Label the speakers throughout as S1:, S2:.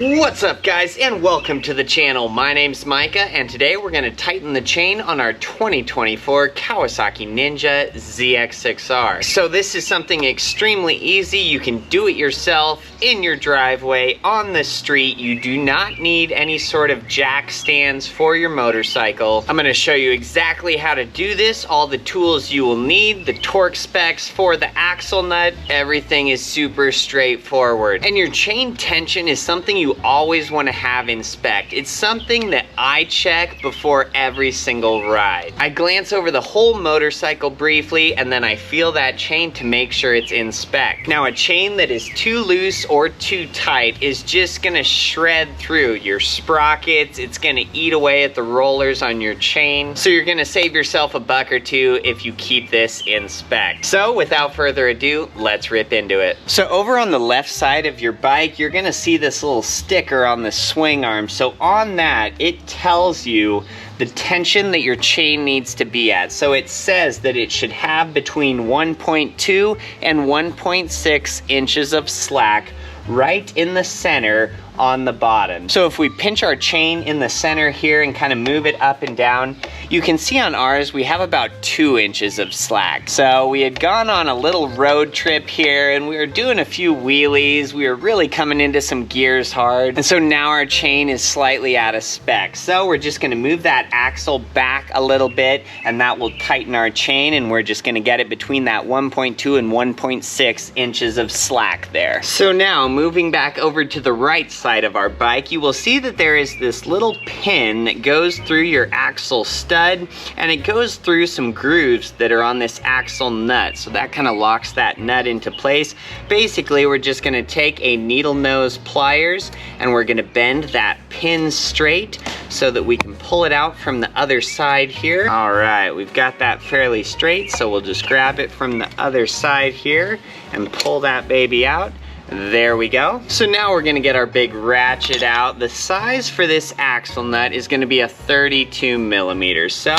S1: What's up guys, and welcome to the channel. My name's Micah, and today we're going to tighten the chain on our 2024 Kawasaki Ninja ZX-6R. So this is something extremely easy. You can do it yourself in your driveway, on the street. You do not need any sort of jack stands for your motorcycle. I'm going to show you exactly how to do this, all the tools you will need, the torque specs for the axle nut. Everything is super straightforward. And your chain tension is something you always want to have in spec. It's something that I check before every single ride. I glance over the whole motorcycle briefly, and then I feel that chain to make sure it's in spec. Now, a chain that is too loose or too tight is just gonna shred through your sprockets. It's gonna eat away at the rollers on your chain. So you're gonna save yourself a buck or two if you keep this in spec. So without further ado, let's rip into it. So over on the left side of your bike, you're gonna see this little sticker on the swing arm. So on that, it tells you the tension that your chain needs to be at. So it says that it should have between 1.2 and 1.6 inches of slack right in the center on the bottom. So if we pinch our chain in the center here and kind of move it up and down, you can see on ours we have about 2 inches of slack. So we had gone on a little road trip here and we were doing a few wheelies. We were really coming into some gears hard. And so now our chain is slightly out of spec. So we're just gonna move that axle back a little bit, and that will tighten our chain, and we're just gonna get it between that 1.2 and 1.6 inches of slack there. So now moving back over to the right side of our bike, you will see that there is this little pin that goes through your axle stud, and it goes through some grooves that are on this axle nut. So that kind of locks that nut into place. Basically, we're just gonna take a needle nose pliers and we're gonna bend that pin straight so that we can pull it out from the other side here. All right, we've got that fairly straight, so we'll just grab it from the other side here and pull that baby out. There we go. So now we're gonna get our big ratchet out. The size for this axle nut is gonna be a 32 millimeters. So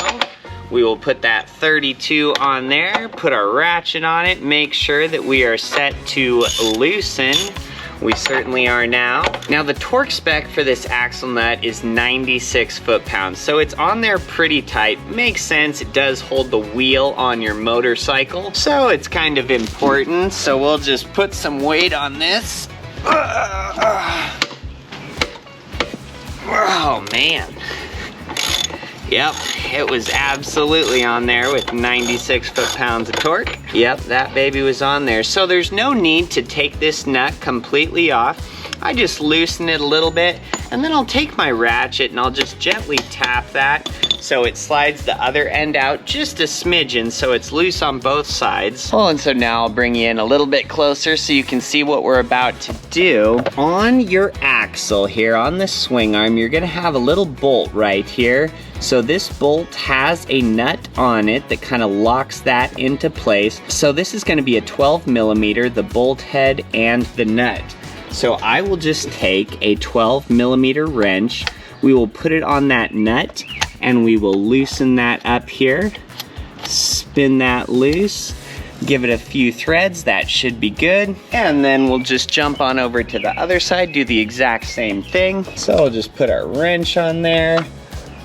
S1: we will put that 32 on there, put our ratchet on it, make sure that we are set to loosen. We certainly are now. Now the torque spec for this axle nut is 96 foot-pounds, so it's on there pretty tight. Makes sense, it does hold the wheel on your motorcycle, so it's kind of important. So we'll just put some weight on this. Oh man. Yep, it was absolutely on there with 96 foot-pounds of torque. Yep, that baby was on there. So there's no need to take this nut completely off. I just loosen it a little bit, and then I'll take my ratchet and I'll just gently tap that so it slides the other end out just a smidgen so it's loose on both sides. Well, and so now I'll bring you in a little bit closer so you can see what we're about to do. On your axle here, on the swing arm, you're gonna have a little bolt right here. So this bolt has a nut on it that kind of locks that into place. So this is gonna be a 12 millimeter, the bolt head and the nut. So I will just take a 12 millimeter wrench, we will put it on that nut, and we will loosen that up here, spin that loose, give it a few threads, that should be good. And then we'll just jump on over to the other side, do the exact same thing. So we'll just put our wrench on there,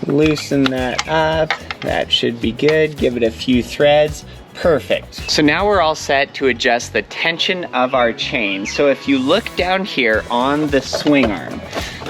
S1: loosen that up, that should be good, give it a few threads. Perfect. So now we're all set to adjust the tension of our chain. So if you look down here on the swing arm,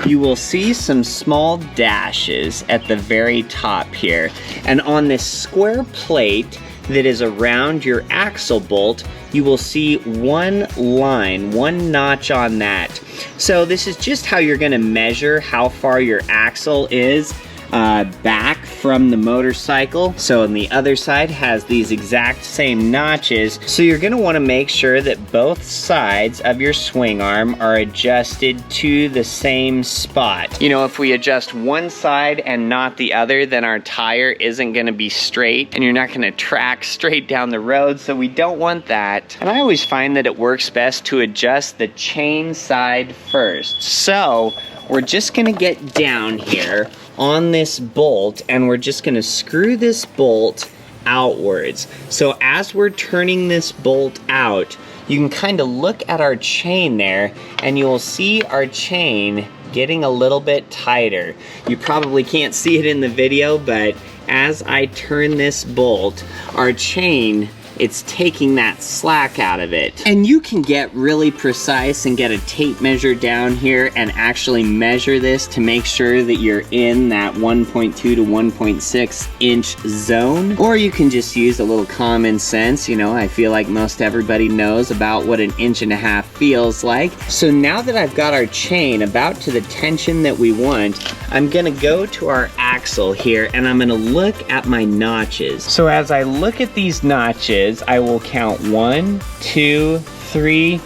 S1: you will see some small dashes at the very top here. And on this square plate that is around your axle bolt, you will see one line, one notch on that. So this is just how you're gonna measure how far your axle is back from the motorcycle. So on the other side has these exact same notches. So you're gonna wanna make sure that both sides of your swing arm are adjusted to the same spot. You know, if we adjust one side and not the other, then our tire isn't gonna be straight and you're not gonna track straight down the road, so we don't want that. And I always find that it works best to adjust the chain side first. So we're just gonna get down here on this bolt and we're just gonna screw this bolt outwards. So as we're turning this bolt out, you can kind of look at our chain there and you'll see our chain getting a little bit tighter. You probably can't see it in the video, but as I turn this bolt, our chain, it's taking that slack out of it. And you can get really precise and get a tape measure down here and actually measure this to make sure that you're in that 1.2 to 1.6 inch zone. Or you can just use a little common sense. You know, I feel like most everybody knows about what 1.5 inches feels like. So now that I've got our chain about to the tension that we want, I'm gonna go to our axle here and I'm gonna look at my notches. So as I look at these notches, I will count 1, 2, 3.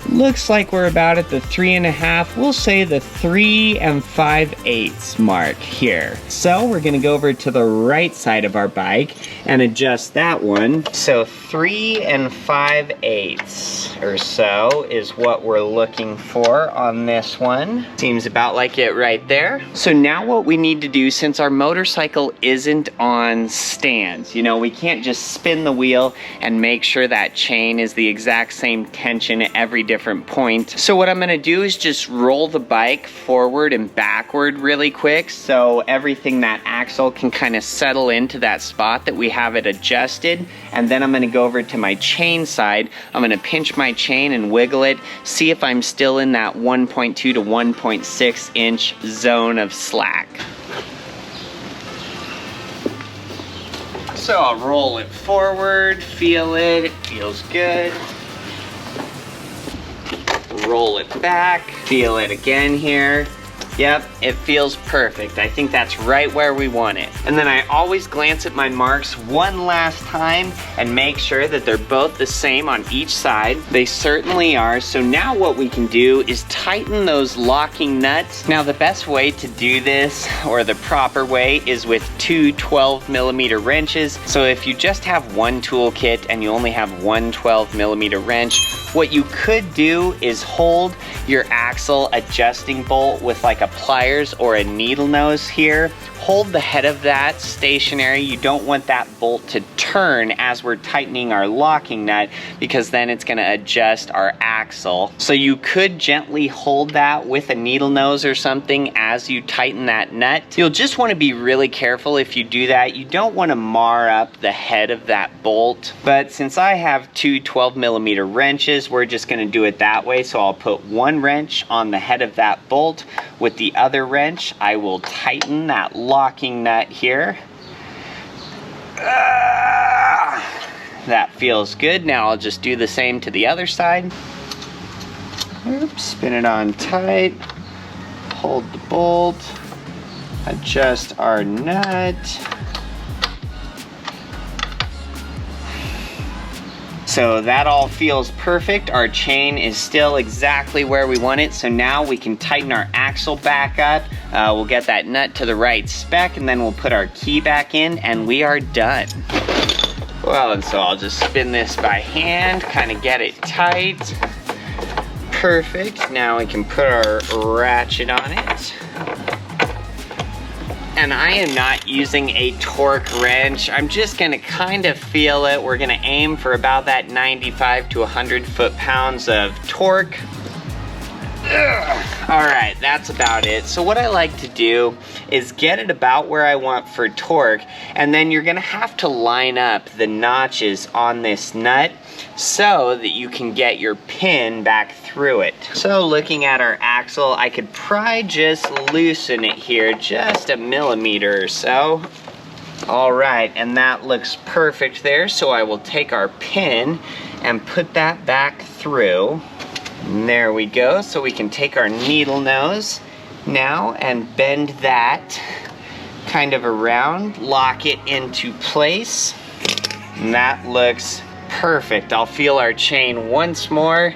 S1: Looks like we're about at the 3.5. We'll say the 3 5/8 mark here. So we're gonna go over to the right side of our bike and adjust that one. So 3 5/8 or so is what we're looking for on this one. Seems about like it right there. So now what we need to do, since our motorcycle isn't on stands, you know, we can't just spin the wheel and make sure that chain is the exact same tension at every different point. So what I'm gonna do is just roll the bike forward and backward really quick so everything, that axle can kind of settle into that spot that we have it adjusted. And then I'm gonna go over to my chain side. I'm gonna pinch my chain and wiggle it, see if I'm still in that 1.2 to 1.6 inch zone of slack. So I'll roll it forward, feel it, it feels good. Roll it back, feel it again here. Yep, it feels perfect. I think that's right where we want it. And then I always glance at my marks one last time and make sure that they're both the same on each side. They certainly are. So now what we can do is tighten those locking nuts. Now the best way to do this, or the proper way, is with two 12mm wrenches. So if you just have one tool kit and you only have one 12mm wrench, what you could do is hold your axle adjusting bolt with like a pliers or a needle nose here. Hold the head of that stationary. You don't want that bolt to turn as we're tightening our locking nut, because then it's gonna adjust our axle. So you could gently hold that with a needle nose or something as you tighten that nut. You'll just wanna be really careful if you do that. You don't wanna mar up the head of that bolt. But since I have two 12mm wrenches, we're just gonna do it that way. So I'll put one wrench on the head of that bolt. With the other wrench, I will tighten that locking nut here. That feels good. Now I'll just do the same to the other side. Oops, spin it on tight. Hold the bolt. Adjust our nut. So that all feels perfect. Our chain is still exactly where we want it. So now we can tighten our axle back up. We'll get that nut to the right spec, and then we'll put our key back in, and we are done. Well, and so I'll just spin this by hand, kind of get it tight. Perfect. Now we can put our ratchet on it. And I am not using a torque wrench. I'm just gonna kind of feel it. We're gonna aim for about that 95 to 100 foot-pounds of torque. All right, that's about it. So what I like to do is get it about where I want for torque, and then you're gonna have to line up the notches on this nut so that you can get your pin back through it. So looking at our axle, I could probably just loosen it here just a millimeter or so. All right, and that looks perfect there. So I will take our pin and put that back through. And there we go. So we can take our needle nose now and bend that kind of around, lock it into place. And that looks perfect. I'll feel our chain once more.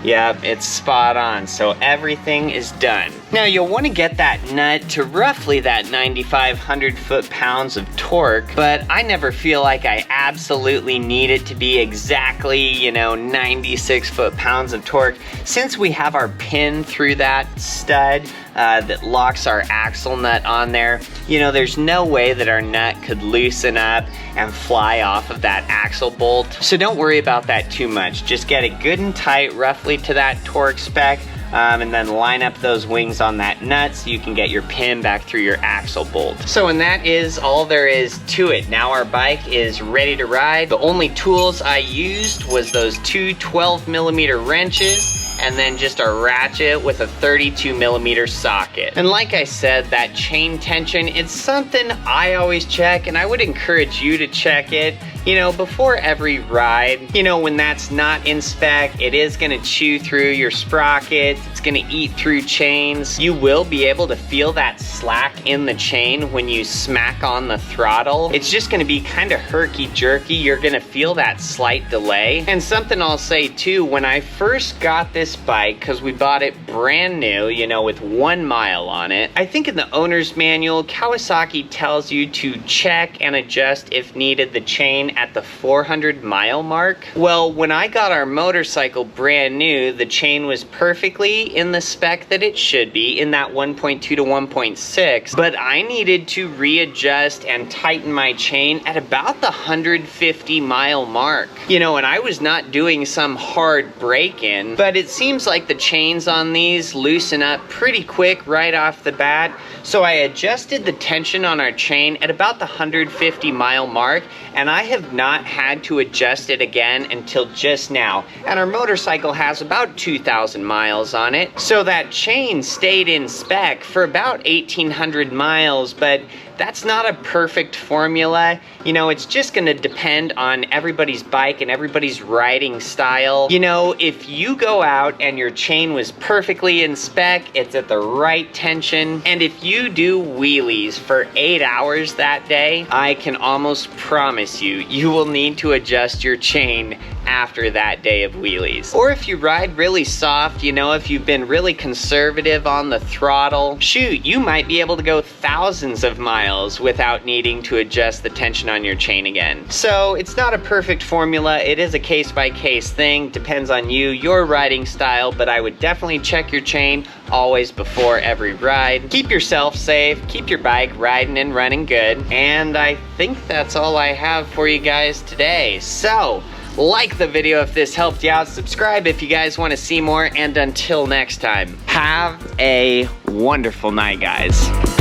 S1: Yep, it's spot on. So everything is done. Now you'll want to get that nut to roughly that 9,500 foot-pounds of torque, but I never feel like I absolutely need it to be exactly, you know, 96 foot-pounds of torque. Since we have our pin through that stud that locks our axle nut on there, you know, there's no way that our nut could loosen up and fly off of that axle bolt. So don't worry about that too much. Just get it good and tight, roughly to that torque spec. and then line up those wings on that nut so you can get your pin back through your axle bolt. So, and that is all there is to it. Now our bike is ready to ride. The only tools I used was those two 12mm wrenches, and then just a ratchet with a 32mm socket. And like I said, that chain tension, it's something I always check, and I would encourage you to check it, you know, before every ride. You know, when that's not in spec, it is gonna chew through your sprockets, it's gonna eat through chains. You will be able to feel that slack in the chain when you smack on the throttle. It's just gonna be kind of herky-jerky. You're gonna feel that slight delay. And something I'll say too, when I first got this bike, because we bought it brand new, you know, with 1 mile on it, I think in the owner's manual, Kawasaki tells you to check and adjust if needed the chain at the 400-mile mark. Well, when I got our motorcycle brand new, the chain was perfectly in the spec that it should be, in that 1.2 to 1.6, but I needed to readjust and tighten my chain at about the 150-mile mark. You know, and I was not doing some hard break-in, but it seems like the chains on these loosen up pretty quick right off the bat. So I adjusted the tension on our chain at about the 150-mile mark, and I have not had to adjust it again until just now. And our motorcycle has about 2,000 miles on it. So that chain stayed in spec for about 1,800 miles, but that's not a perfect formula. You know, it's just gonna depend on everybody's bike and everybody's riding style. You know, if you go out and your chain was perfectly in spec, it's at the right tension, and if you do wheelies for 8 hours that day, I can almost promise you, you will need to adjust your chain after that day of wheelies. Or if you ride really soft, you know, if you've been really conservative on the throttle, shoot, you might be able to go thousands of miles without needing to adjust the tension on your chain again. So it's not a perfect formula. It is a case-by-case thing. Depends on you, your riding style, but I would definitely check your chain always before every ride. Keep yourself safe, keep your bike riding and running good, and I think that's all I have for you guys today. So, like the video if this helped you out, subscribe if you guys want to see more, and until next time, have a wonderful night, guys.